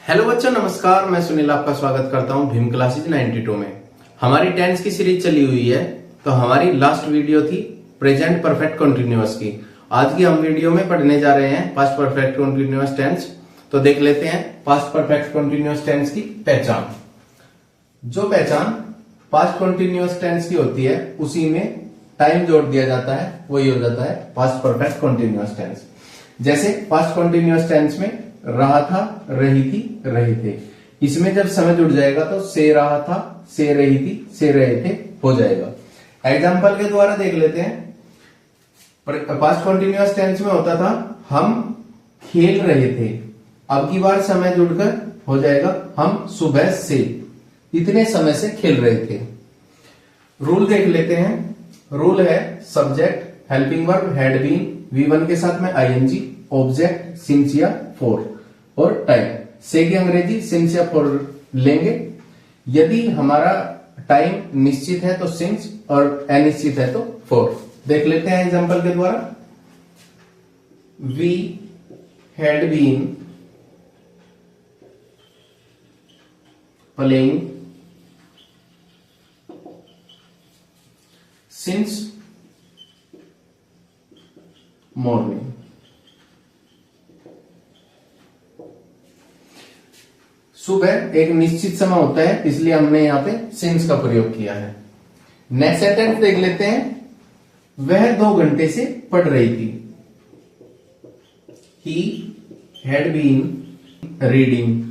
Hello बच्चों, नमस्कार। मैं सुनील आपका स्वागत करता हूं भीम क्लासेज 92 में। हमारी टेंस की सीरीज चली हुई है, तो हमारी लास्ट वीडियो थी प्रेजेंट परफेक्ट कंटिन्यूअस की। आज की हम वीडियो में पढ़ने जा रहे हैं पास्ट परफेक्ट कंटिन्यूअस टेंस। तो देख लेते हैं पास्ट परफेक्ट कंटिन्यूअस टेंस की पहचान। जो पहचान पास्ट कंटिन्यूअस टेंस की होती है उसी में टाइम जोड़ दिया जाता है, वही हो जाता है पास्ट परफेक्ट कंटिन्यूअस टेंस। जैसे पास्ट कंटिन्यूअस टेंस में रहा था, रही थी, रहे थे, इसमें जब समय जुड़ जाएगा तो से रहा था, से रही थी, से रहे थे हो जाएगा। एग्जाम्पल के द्वारा देख लेते हैं। पास्ट कंटिन्यूअस टेंस में होता था हम खेल रहे थे, अब की बार समय जुड़कर हो जाएगा हम सुबह से इतने समय से खेल रहे थे। रूल देख लेते हैं। रूल है subject, helping verb, had been, V1 के साथ में ING, ऑब्जेक्ट सिंस या फॉर और टाइम। से की अंग्रेजी सिंस या फॉर लेंगे। यदि हमारा टाइम निश्चित है तो सिंस और अनिश्चित है तो फॉर। देख लेते हैं एग्जांपल के द्वारा। We had been playing since morning. सुबह एक निश्चित समय होता है, इसलिए हमने यहां पे सिंस का प्रयोग किया है। नेक्स्ट सेंटेंस देख लेते हैं। वह 2 घंटे से पढ़ रही थी। He had been reading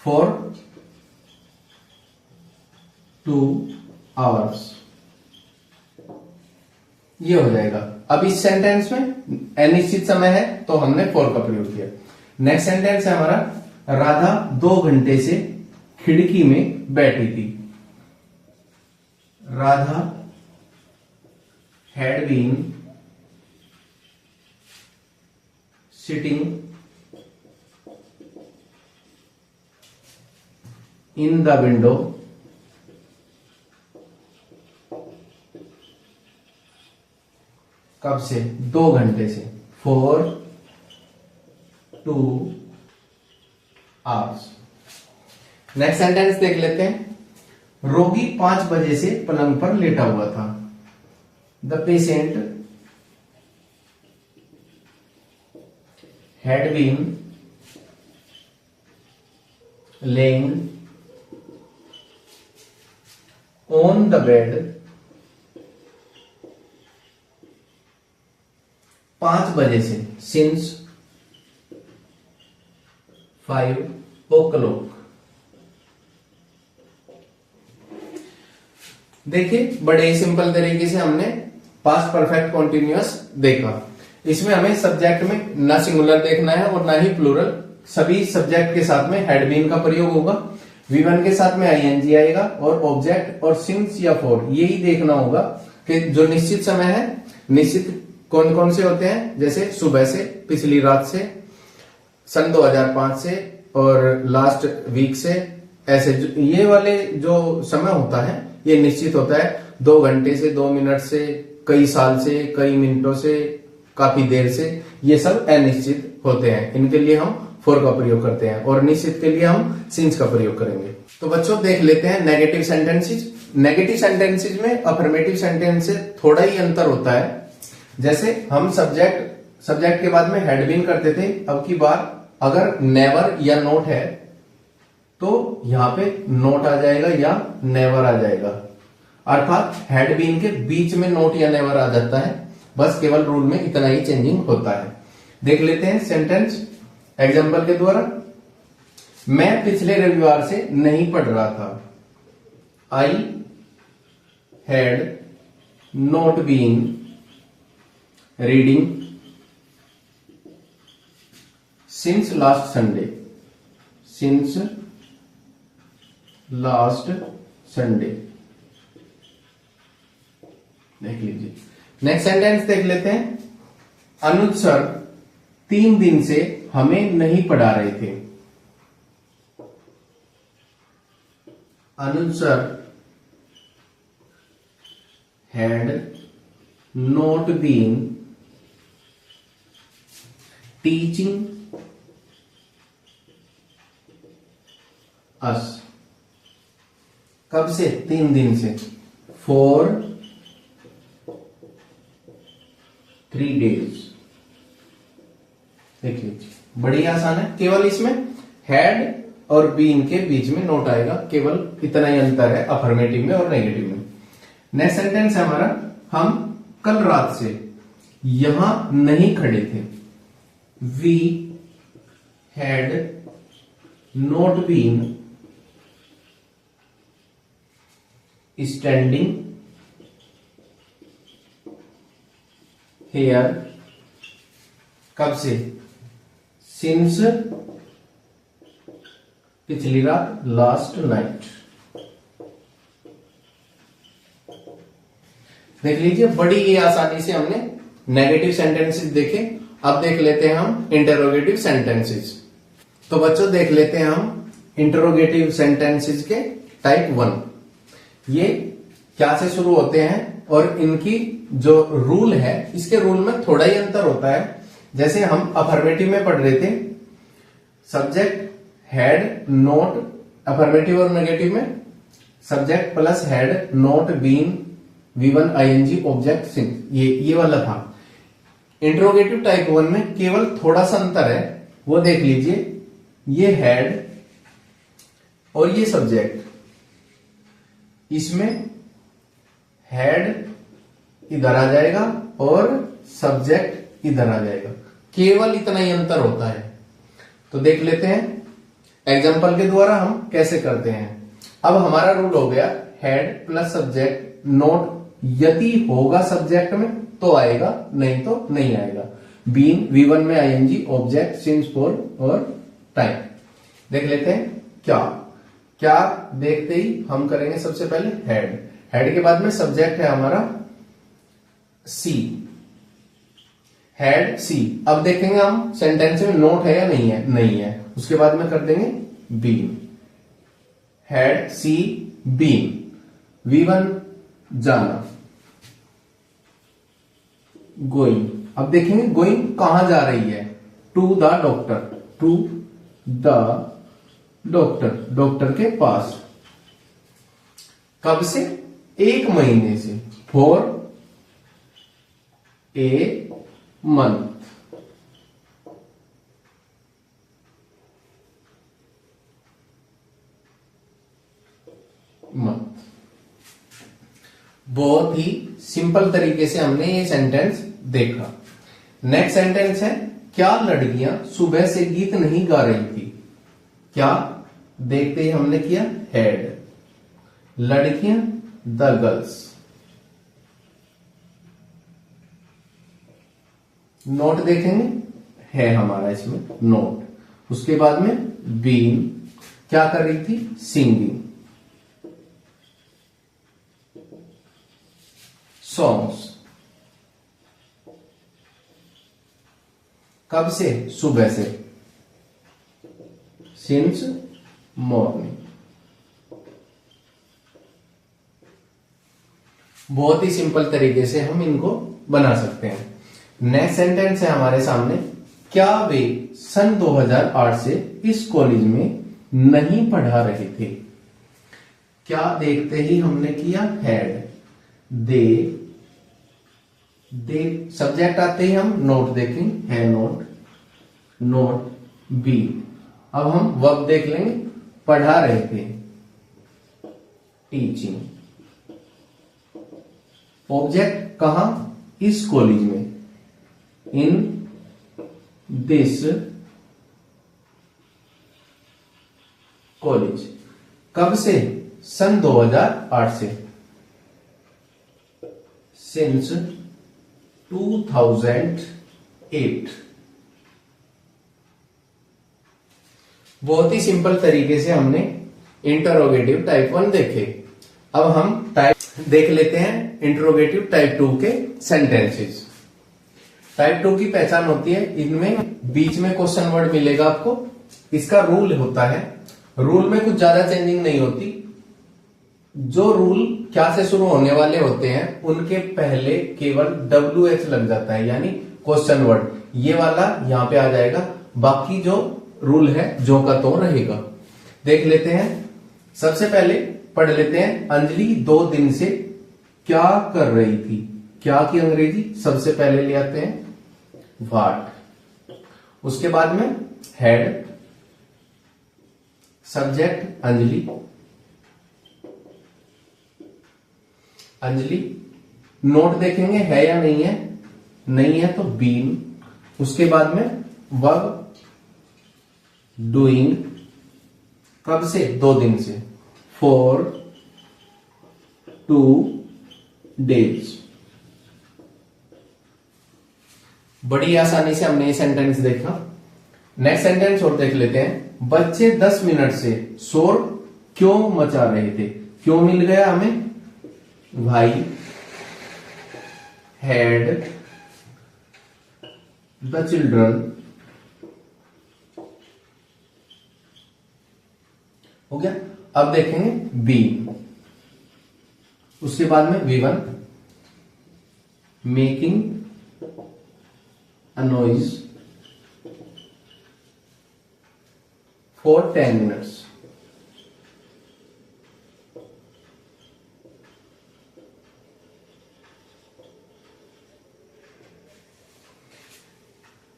for 2 hours। ये हो जाएगा। अब इस सेंटेंस में अनिश्चित समय है तो हमने फॉर का प्रयोग किया। नेक्स्ट सेंटेंस है हमारा, राधा 2 घंटे से खिड़की में बैठी थी। Radha had been sitting in the window कब से? 2 घंटे से, फॉर 2 hours। नेक्स्ट सेंटेंस देख लेते हैं। रोगी 5 बजे से पलंग पर लेटा हुआ था। The patient had been laying on the bed 5 बजे से, सिंस 5 o'clock। देखिए बड़े ही सिंपल तरीके से हमने पास्ट परफेक्ट कॉन्टिन्यूअस देखा। इसमें हमें सब्जेक्ट में ना सिंगुलर देखना है और ना ही प्लूरल। सभी सब्जेक्ट के साथ में हैड बीन का प्रयोग होगा, V1 के साथ में ING आएगा और ऑब्जेक्ट और सिंस या फॉर यही देखना होगा कि जो निश्चित समय है, निश्चित कौन कौन से होते हैं, जैसे सुबह से, पिछली रात से, सन 2005 से और लास्ट वीक से। ऐसे ये वाले जो समय होता है ये निश्चित होता है। 2 घंटे से, 2 मिनट से, कई साल से, कई मिनटों से, काफी देर से, ये सब अनिश्चित होते हैं। इनके लिए हम फॉर का प्रयोग करते हैं और निश्चित के लिए हम सिंस का प्रयोग करेंगे। तो बच्चों देख लेते हैं नेगेटिव सेंटेंसेस। नेगेटिव सेंटेंसेस में अफर्मेटिव सेंटेंस से थोड़ा ही अंतर होता है। जैसे हम सब्जेक्ट के बाद में हैड बीन करते थे, अब की बार अगर नेवर या नोट है तो यहां पे नोट आ जाएगा या नेवर आ जाएगा। अर्थात हैड बीन के बीच में नोट या नेवर आ जाता है। बस केवल रूल में इतना ही चेंजिंग होता है। देख लेते हैं सेंटेंस एग्जांपल के द्वारा। मैं पिछले रविवार से नहीं पढ़ रहा था। I had not been reading since last Sunday. Since last Sunday. देख लीजिए। नेक्स्ट सेंटेंस देख लेते हैं। अनुज सर 3 दिन से हमें नहीं पढ़ा रहे थे। Anuj sir had not been teaching us. कब से? 3 दिन से। For 3 days। देख लीजिए, बड़ी आसान है। केवल इसमें हैड और बीन के बीच में नोट आएगा, केवल इतना ही अंतर है अफर्मेटिव में और नेगेटिव में। नेक्स्ट सेंटेंस है हमारा, हम कल रात से यहां नहीं खड़े थे। We had not been standing here. कब से? सिंस पिछली रात, लास्ट नाइट। देख लीजिए, बड़ी ही आसानी से हमने नेगेटिव सेंटेंसेस देखे। अब देख लेते हैं हम इंटरोगेटिव सेंटेंसेस। तो बच्चों देख लेते हैं हम इंटरोगेटिव सेंटेंसेस के टाइप 1। ये क्या से शुरू होते हैं और इनकी जो रूल है, इसके रूल में थोड़ा ही अंतर होता है। जैसे हम अफर्मेटिव में पढ़ रहे थे, सब्जेक्ट हैड नॉट, अफर्मेटिव और नेगेटिव में subject plus had not been V1 ing object since, ये वाला था। इंट्रोगेटिव टाइप 1 में केवल थोड़ा सा अंतर है, वो देख लीजिए। ये हैड और ये सब्जेक्ट, इसमें हैड इधर आ जाएगा और सब्जेक्ट इधर आ जाएगा, केवल इतना ही अंतर होता है। तो देख लेते हैं एग्जांपल के द्वारा हम कैसे करते हैं। अब हमारा रूल हो गया हैड प्लस सब्जेक्ट नोट, यदि होगा सब्जेक्ट में तो आएगा, नहीं तो नहीं आएगा। बीन V1 में ing ऑब्जेक्ट सिंस फॉर और टाइम। देख लेते हैं क्या क्या देखते ही हम करेंगे। सबसे पहले हैड के बाद में सब्जेक्ट है हमारा सी, हैड सी। अब देखेंगे हम सेंटेंस में नोट है या नहीं है, नहीं है। उसके बाद में कर देंगे been, had C been. V1 जाना, गोइंग। अब देखेंगे गोइंग कहां जा रही है, to the doctor, to the doctor, doctor के पास। कब से? 1 महीने से, फॉर ए मंथ। बहुत ही सिंपल तरीके से हमने ये सेंटेंस देखा। नेक्स्ट सेंटेंस है, क्या लड़कियां सुबह से गीत नहीं गा रही थी? क्या देखते ही हमने किया हैड, लड़कियां द गर्ल्स। नोट देखेंगे, है हमारा इसमें नोट। उसके बाद में बीन, क्या कर रही थी? सिंगिंग। सॉन्ग्स, कब से? सुबह से, सिंस मॉर्निंग। बहुत ही सिंपल तरीके से हम इनको बना सकते हैं। नेक्स्ट सेंटेंस है हमारे सामने, क्या वे सन 2008 से इस कॉलेज में नहीं पढ़ा रहे थे? क्या देखते ही हमने किया हैड, दे सब्जेक्ट आते ही हम नोट देखेंगे, है नोट, नोट बी। अब हम वर्ब देख लेंगे, पढ़ा रहे थे, टीचिंग। ऑब्जेक्ट कहां? इस कॉलेज में, इन दिस कॉलेज। कब से? सन 2008 से, सिंस 2008। बहुत ही सिंपल तरीके से हमने इंटरोगेटिव टाइप 1 देखे। अब हम टाइप देख लेते हैं इंटरोगेटिव टाइप 2 के सेंटेंसेस। टाइप 2 की पहचान होती है, इनमें बीच में क्वेश्चन वर्ड मिलेगा आपको। इसका रूल होता है, रूल में कुछ ज्यादा चेंजिंग नहीं होती। जो रूल क्या से शुरू होने वाले होते हैं उनके पहले केवल WH लग जाता है, यानी क्वेश्चन वर्ड। ये वाला यहां पे आ जाएगा, बाकी जो रूल है जो का तो रहेगा। देख लेते हैं। सबसे पहले पढ़ लेते हैं, अंजलि 2 दिन से क्या कर रही थी। क्या की अंग्रेजी सबसे पहले ले आते हैं व्हाट, उसके बाद में had, subject Anjali, Anjali note देखेंगे है या नहीं है, नहीं है तो बीन, उसके बाद में वर्ब डूइंग, कब से 2 दिन से, फॉर 2 days। बड़ी आसानी से हमने ये सेंटेंस देखा। नेक्स्ट सेंटेंस और देख लेते हैं, बच्चे 10 मिनट से शोर क्यों मचा रहे थे। क्यों मिल गया हमें, भाई हैड द चिल्ड्रन, हो गया। अब देखेंगे बी, उसके बाद में V1 making a noise for 10 minutes.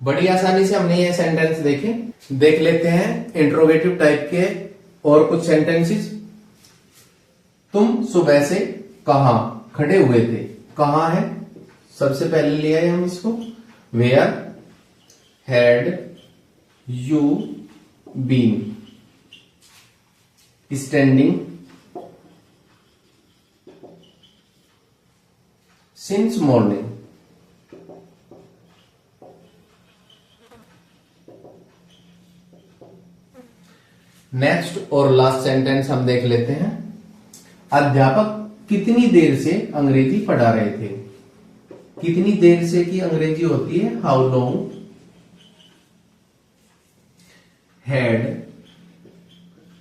बड़ी आसानी से हमने ये सेंटेंस देखे। देख लेते हैं इंट्रोगेटिव टाइप के और कुछ सेंटेंसेस। तुम सुबह से कहां खड़े हुए थे, कहां है, सबसे पहले लिया है हम इसको, where had you been standing since morning. Next और लास्ट सेंटेंस हम देख लेते हैं, अध्यापक कितनी देर से अंग्रेजी पढ़ा रहे थे। कितनी देर से की अंग्रेजी होती है how long had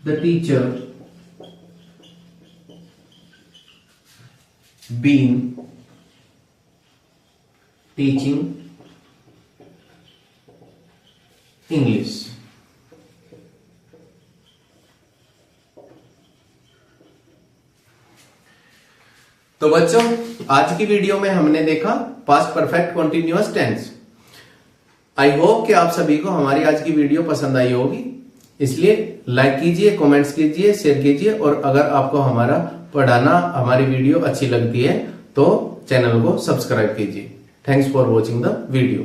the teacher been teaching English. तो बच्चों आज की वीडियो में हमने देखा past perfect continuous tense. I hope कि आप सभी को हमारी आज की वीडियो पसंद आई होगी, इसलिए लाइक कीजिए, कमेंट्स कीजिए, शेयर कीजिए, और अगर आपको हमारा पढ़ाना हमारी वीडियो अच्छी लगती है तो चैनल को सब्सक्राइब कीजिए। Thanks for watching the video.